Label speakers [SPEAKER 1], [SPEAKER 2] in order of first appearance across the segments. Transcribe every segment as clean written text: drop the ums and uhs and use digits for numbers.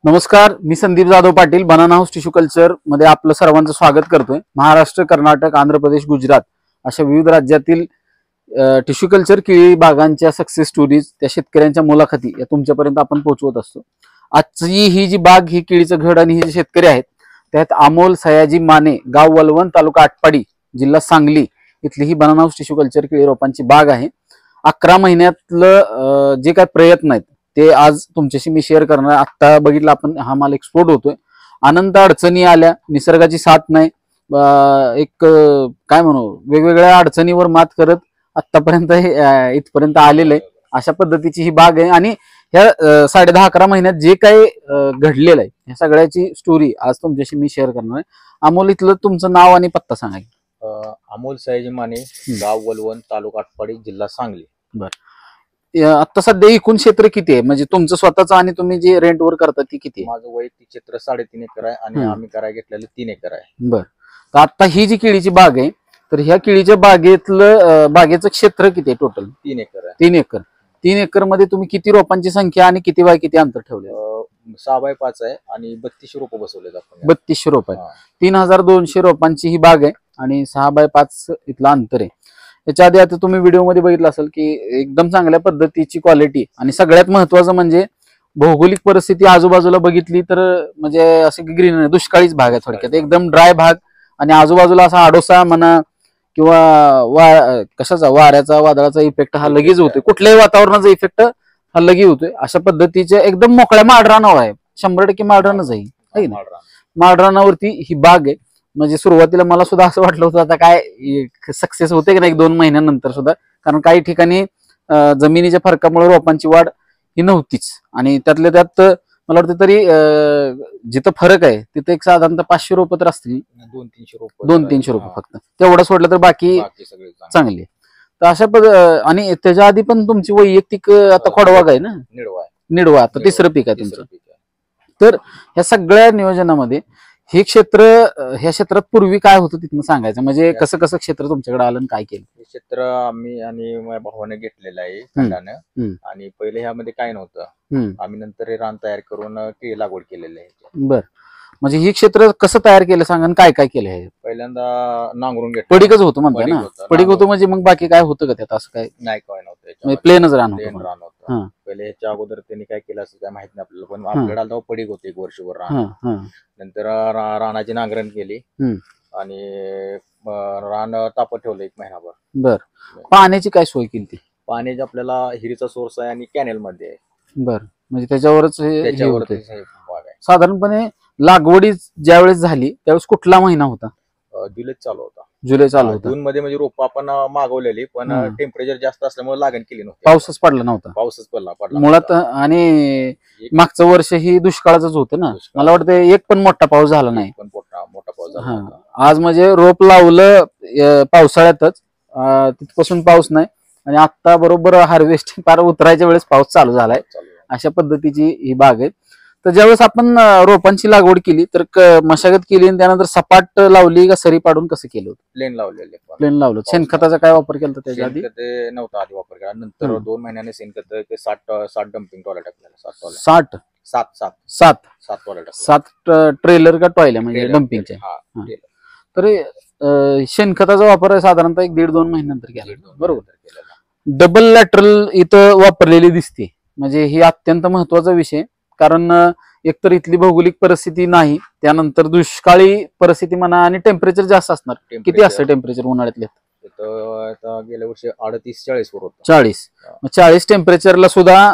[SPEAKER 1] नमस्कार, मी Sandeep Jadhav Patil banana house tissue culture मध्ये आपलं सर्वांचं स्वागत करतोय। महाराष्ट्र, कर्नाटक, आंध्र प्रदेश, गुजरात अशा विविध राज्यातील टिश्यू कल्चर केळी बागांच्या सक्सेस स्टोरीज, त्या शेतकऱ्यांच्या मुलाखती या तुमच्यापर्यंत आपण पोहोचवत असतो। आजची ही जी बाग, ही केळीचं घड आणि हे जे शेतकरी आहेत त्यात अमोल सयाजी माने, गाव वलवण, तालुका आटपाडी, जिल्हा सांगली इथली ही बनाना हाऊस टिश्यू कल्चर केळी रोपांची बाग आहे। 11 महिन्यातलं जे काय प्रयत्न आहेत ते आज तुमच्याशी मी शेअर करणार। आता बघितलं आपण, हा माल एक्सपोर्ट होतोय। अनंत अडचणी आल्या, निसर्गाची साथ नाही, एक काय म्हणू, वेगवेगळ्या अडचणीवर मात करत आतापर्यंत इथपर्यंत आलेलं आहे। अशा पद्धतीची ही बाग आहे आणि ह्या 10.5-11 महिन्यात जे काही घडलेलं आहे ह्या सगळ्याची स्टोरी आज तुमच्याशी मी शेअर करणार आहे। अमोल, इथलं तुमचं नाव आणि पत्ता सांगा।
[SPEAKER 2] अमोल सयाजी माने, गाव वलवण, तालुका आटपाडी, जिल्हा सांगली।
[SPEAKER 1] बरं, आता सध्या एकूण क्षेत्र किती आहे, म्हणजे तुमचं स्वतःचं आणि तुम्ही जे रेंटवर करता ती किती आहे?
[SPEAKER 2] माझं वैयक्तिक क्षेत्र 3.5 एकर आहे आणि आम्ही करायला घेतलेलं 3 एकर आहे।
[SPEAKER 1] बरं, तर आता ही जी केळीची बाग आहे, तर ह्या केळीच्या बागेचं क्षेत्र किती आहे टोटल?
[SPEAKER 2] 3 एकर आहे।
[SPEAKER 1] 3 एकर। 3 एकर मध्ये तुम्ही किती रोपांची संख्या आणि किती बाय किती अंतर ठेवले?
[SPEAKER 2] 6x5 आहे आणि 32 रोप बसवलेत आपण।
[SPEAKER 1] 32 रोप आहे। 3200 रोपांची ही बाग आहे आणि 6x5 इथलं अंतर आहे। याच्या आधी आता तुम्ही व्हिडिओ मध्ये बघितलं असेल की एकदम चांगल्या पद्धतीची क्वालिटी आणि सगळ्यात महत्वाचं म्हणजे भौगोलिक परिस्थिती आजूबाजूला बघितली तर म्हणजे असे ग्रीन, दुष्काळीच भाग आहे थोडक्यात, एकदम ड्राय भाग आणि आजूबाजूला असा आडोसा म्हणा किंवा कशाचा, वाऱ्याचा, वादळाचा इफेक्ट हा लगेच होतोय, कुठल्याही वातावरणाचा इफेक्ट हा लगेच होतोय। अशा पद्धतीचे एकदम मोकळ्या माळरानावर आहे, 100% माळरानच आहे। माळरानावरती ही बाग आहे। म्हणजे सुरुवातीला मला सुद्धा असं वाटलं होतं आता काय सक्सेस होते की नाही 1-2 महिन्यानंतर सुद्धा, कारण काही ठिकाणी जमिनीच्या फरकामुळे रोपांची वाढ ही नव्हतीच आणि त्यातल्या त्यात मला वाटतं तरी जिथं फरक आहे तिथे एक साधारणतः 500 रोप तर असतील, 200-300 रोप फक्त, तेवढं सोडलं तर बाकी चांगली। तर अशा आणि त्याच्या आधी पण तुमची वैयक्तिक आता खोडवाग आहे ना, निडवा आता तिसरं पीक आहे तुमचं। तर ह्या सगळ्या नियोजनामध्ये हे क्षेत्र, ह्या क्षेत्रात पूर्वी काय होतं तिथून सांगायचं, म्हणजे कसं कसं क्षेत्र तुमच्याकडे आलं, काय केलं?
[SPEAKER 2] हे क्षेत्र आम्ही आणि माझ्या भावाने घेतलेलं आहे खंडानं, आणि पहिले ह्यामध्ये काय नव्हतं। आम्ही नंतर हे रान तयार करून केळी लागवड केलेली आहे।
[SPEAKER 1] बर, म्हणजे हे क्षेत्र कसं तयार केलं सांगा, काय काय केलं आहे?
[SPEAKER 2] पहिल्यांदा नांगरून घेतलं,
[SPEAKER 1] पडीकच होतं म्हणताय ना? पडीक होतं म्हणजे मग बाकी काय होतं का त्यात? असं काय
[SPEAKER 2] नाही, काय नव्हतं,
[SPEAKER 1] प्लेनच रान होतं।
[SPEAKER 2] पहिले ह्याच्या अगोदर त्यांनी काय केलं असं काय माहित नाही आपल्याला, पण आपल्याला तेव्हा पडीक होते 1 वर्षभर रान। नंतर रानाची नांगरण केली आणि रान तापत ठेवलं 1 महिनाभर।
[SPEAKER 1] बर, पाण्याची काय सोय केली?
[SPEAKER 2] पाण्याची आपल्याला हिरीचा सोर्स आहे आणि कॅनेल मध्ये आहे।
[SPEAKER 1] बर, म्हणजे त्याच्यावरच
[SPEAKER 2] त्याच्यावरच हे बाग आहे।
[SPEAKER 1] साधारणपणे लागवडी ज्यावेळेस झाली त्यावेळेस कुठला महिना होता?
[SPEAKER 2] जुलै चालू होता।
[SPEAKER 1] जुलै चालू होता।
[SPEAKER 2] जून मध्ये म्हणजे रोप आपण मागवलेली, पण टेम्परेचर जास्त असल्यामुळे लागण केली नव्हती,
[SPEAKER 1] पाऊसच पडला नव्हता।
[SPEAKER 2] पाऊसच पडला
[SPEAKER 1] मुळात, आणि मागचं वर्ष ही दुष्काळाचंच होतं ना, मला वाटतं एक पण मोठा पाऊस झाला नाही,
[SPEAKER 2] पण मोठा पाऊस झाला।
[SPEAKER 1] आज म्हणजे रोप लावलं पावसाळ्यातच, तिथपासून पाऊस नाही आणि आता बरोबर हार्वेस्टिंग पार उतरायच्या वेळेस पाऊस चालू झालाय। अशा पद्धतीची ही बाग आहे। तर ज्यावेळेस आपण रोपांची लागवड केली तर मशागत केली आणि त्यानंतर सपाट लावली का सरी पाडून कसं केलं होतं?
[SPEAKER 2] प्लेन लावलेले।
[SPEAKER 1] प्लेन लावलं। शेणखताचा काय वापर केला होता त्याच्या आधी?
[SPEAKER 2] नव्हता आधी वापर केला, नंतर 2 महिन्याने शेणखत 60 डम्पिंग टॉयलेट टाकलेला।
[SPEAKER 1] 7 ट्रेलर का टॉयलेट म्हणजे डम्पिंगच्या। तर शेणखताचा वापर साधारणतः 1-1.5-2 महिन्यानंतर केला, बरोबर? डबल लॅटरल इथं वापरलेली दिसते, म्हणजे ही अत्यंत महत्वाचा विषय, कारण एकतर इथली भौगोलिक परिस्थिती नाही, त्यानंतर दुष्काळी परिस्थिती म्हणा आणि टेम्परेचर जास्त असणार। किती असतं टेम्परेचर उन्हाळ्यातले?
[SPEAKER 2] गेल्या वर्षी 38-40 वर होतं।
[SPEAKER 1] 40 टेम्परेचरला सुद्धा,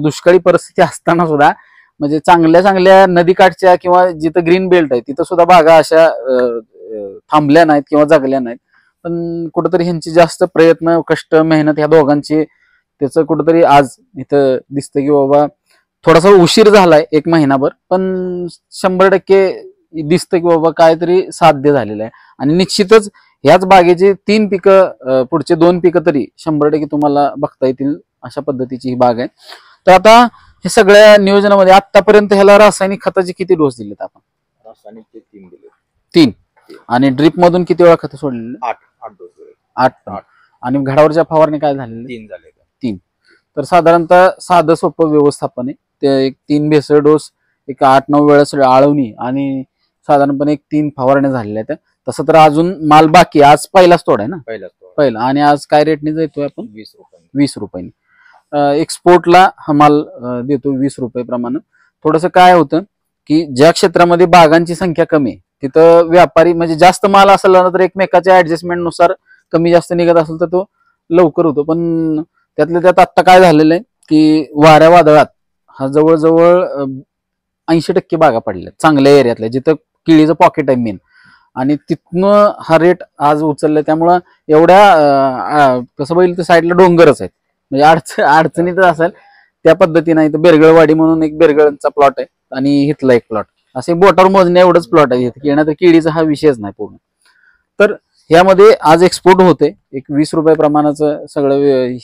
[SPEAKER 1] दुष्काळी परिस्थिती असताना सुद्धा, म्हणजे चांगल्या चांगल्या नदीकाठच्या किंवा जिथं ग्रीन बेल्ट आहे तिथं सुद्धा बागा अशा थांबल्या नाहीत किंवा जगल्या नाहीत। पण कुठेतरी ह्यांची जास्त प्रयत्न, कष्ट, मेहनत ह्या दोघांची, त्याचं कुठेतरी आज इथं दिसतं की बाबा थोडासा उशीर झालाय 1 महिनाभर, पण 100% दिसतं की बाबा काहीतरी साध्य झालेलं आहे। आणि निश्चितच ह्याच बागेचे 3 पिकं, पुढचे 2 पिकं तरी 100% तुम्हाला बघता येतील, अशा पद्धतीची ही बाग आहे। तर आता हे सगळ्या नियोजनामध्ये आतापर्यंत ह्याला रासायनिक खताचे किती डोस दिलेत आपण?
[SPEAKER 2] रासायनिक 3 दिले।
[SPEAKER 1] 3, आणि ड्रिप मधून किती वेळा खत सोडलेले?
[SPEAKER 2] 8 डोस दिले।
[SPEAKER 1] 8, आणि घडावरच्या फवारणी काय झालेली?
[SPEAKER 2] 3 झाले।
[SPEAKER 1] 3। तर साधारणतः साधं सोपं व्यवस्थापन आहे ते, एक 3 भेसळ डोस एक 8-9 वेळेस आळवणी आणि साधारणपणे एक 3 फवारण्या झालेल्या आहेत. तसं तर अजून माल बाकी, आज पहिलाच तोड आहे ना, पहिला. आणि आज काय रेटने देतोय आपण? 20 रुपयांनी. एक्सपोर्टला हा माल देतो 20 रुपये प्रमाणे. थोडंसं काय होतं की ज्या क्षेत्रामध्ये बागांची संख्या कमी आहे तिथं व्यापारी म्हणजे जास्त माल असेल ना तर एकमेकाच्या ऍडजस्टमेंट नुसार कमी जास्त निघत असेल तर तो लवकर होतो. पण त्यातल्या त्यात आता काय झालेलं आहे की वाऱ्या वादळात हा जवळजवळ 80% बागा पडल्या चांगल्या एरियातल्या, जिथं केळीचं पॉकेट आहे मेन, आणि तिथनं हा रेट आज उचललाय. त्यामुळं एवढ्या कसं बघितलं तर साईडला डोंगरच आहेत, म्हणजे अडचणीतच असेल त्या पद्धतीने. इथं बेरगळवाडी म्हणून एक बेरगळचा प्लॉट आहे आणि इथला एक प्लॉट, असे बोटावर मोजण्या एवढंच प्लॉट आहे तर केळीचा हा विषयच नाही पूर्ण. तर ह्यामध्ये आज एक्सपोर्ट होते एक 20 रुपये प्रमाणाचं सगळं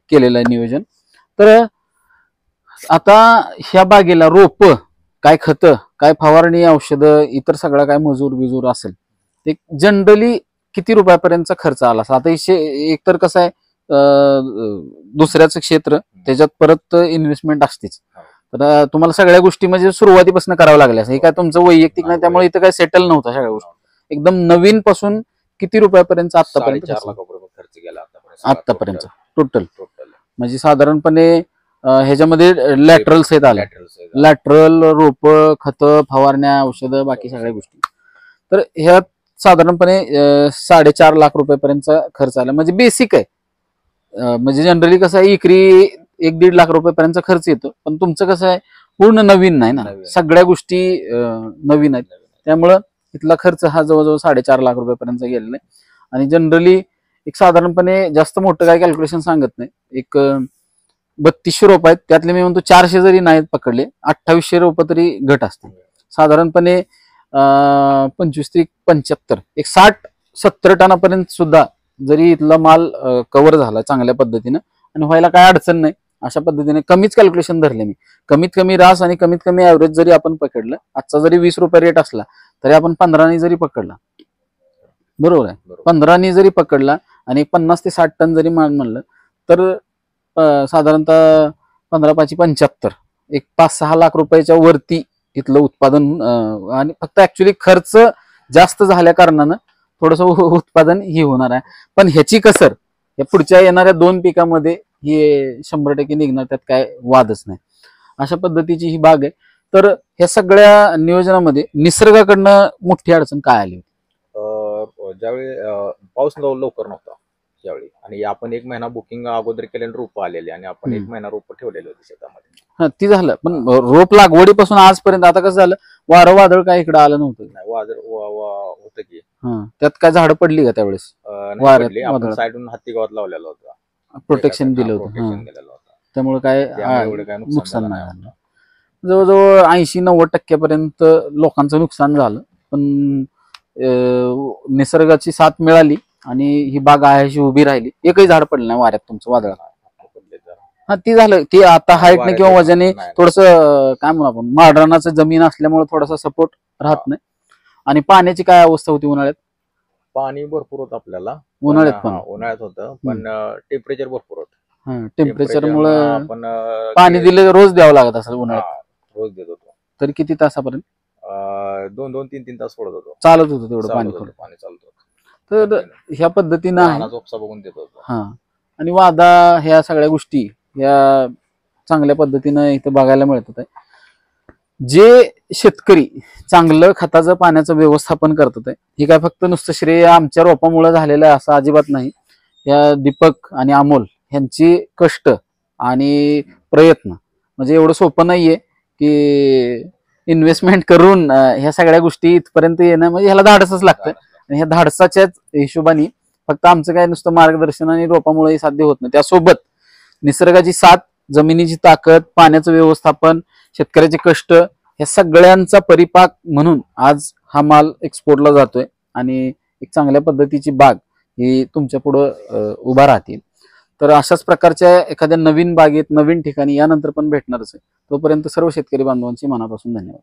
[SPEAKER 1] केलेलं आहे नियोजन. तर आता ह्या बागेला रोप, काय खतं, काय फवारणी, औषधं, इतर सगळं काय मजूर बिजूर असेल ते जनरली किती रुपयापर्यंतचा खर्च आला? आता एकतर कसं आहे दुसऱ्याचं क्षेत्र, त्याच्यात परत इन्व्हेस्टमेंट असतेच. तर तुम्हाला सगळ्या गोष्टी म्हणजे सुरुवातीपासून करावं लागल्या. हे काय तुमचं वैयक्तिक नाही, त्यामुळे इथं काय सेटल नव्हतं सगळ्या गोष्टी. एकदम नवीन पासून किती रुपयापर्यंत आतापर्यंत
[SPEAKER 2] खर्च केला
[SPEAKER 1] आतापर्यंत टोटल? म्हणजे साधारणपणे ह्याच्यामध्ये लॅटरल्स आहेत आले, लॅटरल, रोप, खत, फवारण्या, औषधं, बाकी सगळ्या गोष्टी. तर ह्या साधारणपणे 4.5 लाख रुपयापर्यंतचा खर्च आला. म्हणजे बेसिक आहे. म्हणजे जनरली कसं आहे इकरी 1-1.5 लाख रुपयापर्यंतचा खर्च येतो. पण तुमचं कसं आहे पूर्ण नवीन नाही ना, सगळ्या गोष्टी नवीन आहेत. त्यामुळं इथला खर्च हा जवळजवळ 4.5 लाख रुपयापर्यंत गेलेला आहे. आणि जनरली एक साधारणपणे जास्त मोठं काय कॅल्क्युलेशन सांगत नाही, एक 3200 रोप आहेत, त्यातले मी म्हणतो 400 जरी नाहीत पकडले 2800 रोप तरी घट असते. साधारणपणे 25-75 एक 60-70 टनापर्यंत सुद्धा जरी इथला माल कव्हर झाला चांगल्या पद्धतीनं आणि व्हायला काय अडचण नाही, अशा पद्धतीने कमीच कॅल्क्युलेशन धरले मी. कमीत कमी रास आणि कमीत कमी ऍव्हरेज जरी आपण पकडलं, आजचा जरी 20 रुपये रेट असला तरी आपण 15 जरी पकडला, बरोबर आहे, 15 जरी पकडला आणि 50 ते 60 टन जरी माल म्हणलं तर साधारणतः 15-5-75 एक 5-6 लाख रुपयाच्या वरती इथलं उत्पादन. आणि फक्त ऍक्च्युली खर्च जास्त झाल्या कारणानं थोडस उत्पादन ही होणार आहे. पण ह्याची कसर या पुढच्या येणाऱ्या 2 पिकामध्ये ही 100% निघणार, त्यात काय वादच नाही. अशा पद्धतीची ही बाग आहे. तर ह्या सगळ्या नियोजनामध्ये निसर्गाकडनं मोठी अडचण काय आली होती?
[SPEAKER 2] ज्यावेळी पाऊस लवकर नव्हता त्यावेळी, आणि आपण 1 महिना बुकिंग अगोदर केले, रोप आलेले आणि आपण 1 महिना रोप ठेवलेले होते शेतामध्ये.
[SPEAKER 1] हा, ती झालं. पण रोप लागवडीपासून आजपर्यंत आता कसं झालं, वारं वादळ काय इकडे आलं नव्हतं?
[SPEAKER 2] वादळ होतं की,
[SPEAKER 1] त्यात काय झाडं पडली का त्यावेळेस?
[SPEAKER 2] साईडून हत्ती गावात लावलेला होता,
[SPEAKER 1] प्रोटेक्शन दिलं होतं, त्यामुळे काय नुकसान नाही झालं. जवळजवळ 80-90% पर्यंत लोकांचं नुकसान झालं. पण निसर्गाची साथ मिळाली आणि ही बाग आहे उभी राहिली. एकही झाड पडलं नाही वाऱ्यात तुमचं वादळात. हा, ती झालं की आता हाईटने किंवा वजने थोडस काय म्हणू आपण, माळरानाचं जमीन असल्यामुळे थोडासा सपोर्ट राहत नाही. आणि पाण्याची काय अवस्था होती उन्हाळ्यात?
[SPEAKER 2] पाणी भरपूर होतं आपल्याला
[SPEAKER 1] उन्हाळ्यात, पण
[SPEAKER 2] उन्हाळ्यात होतं, पण टेम्परेचर भरपूर होतं.
[SPEAKER 1] टेम्परेचरमुळे पाणी दिलं रोज द्यावं लागत असेल उन्हाळ्यात?
[SPEAKER 2] रोज देत होतो.
[SPEAKER 1] तरी किती तासापर्यंत?
[SPEAKER 2] 2-3 तास सोडत होतो,
[SPEAKER 1] चालत होतं तेवढं पाणी
[SPEAKER 2] चालत होतं.
[SPEAKER 1] तर ह्या पद्धतीनं
[SPEAKER 2] बघून देत होतो.
[SPEAKER 1] हा, आणि वादा ह्या सगळ्या गोष्टी या चांगल्या पद्धतीनं इथं बघायला मिळतात. जे शेतकरी चांगलं खताचं पाण्याचं व्यवस्थापन करतात हे काय फक्त नुसतं श्रेय आमच्या रोपामुळे झालेलं आहे असं अजिबात नाही. या दीपक आणि अमोल यांची कष्ट आणि प्रयत्न म्हणजे एवढं सोपं नाहीये की इन्व्हेस्टमेंट करून ह्या सगळ्या गोष्टी इथपर्यंत येणं, म्हणजे ह्याला धाडसच लागतं. आणि ह्या धाडसाच्याच हिशोबाने फक्त आमचं काय नुसतं मार्गदर्शन आणि रोपामुळे साध्य होत नाही. त्यासोबत निसर्गाची साथ, जमिनीची ताकद, पाण्याचं व्यवस्थापन, शेतकऱ्याचे कष्ट, ह्या सगळ्यांचा परिपाक म्हणून आज हा माल एक्सपोर्टला जातोय. आणि एक चांगल्या पद्धतीची बाग ही तुमच्या पुढं उभा राहतील. तर अशाच प्रकारच्या एखाद्या नवीन बागेत, नवीन ठिकाणी यानंतर पण भेटणारच आहे. तोपर्यंत सर्व शेतकरी बांधवांची मनापासून धन्यवाद.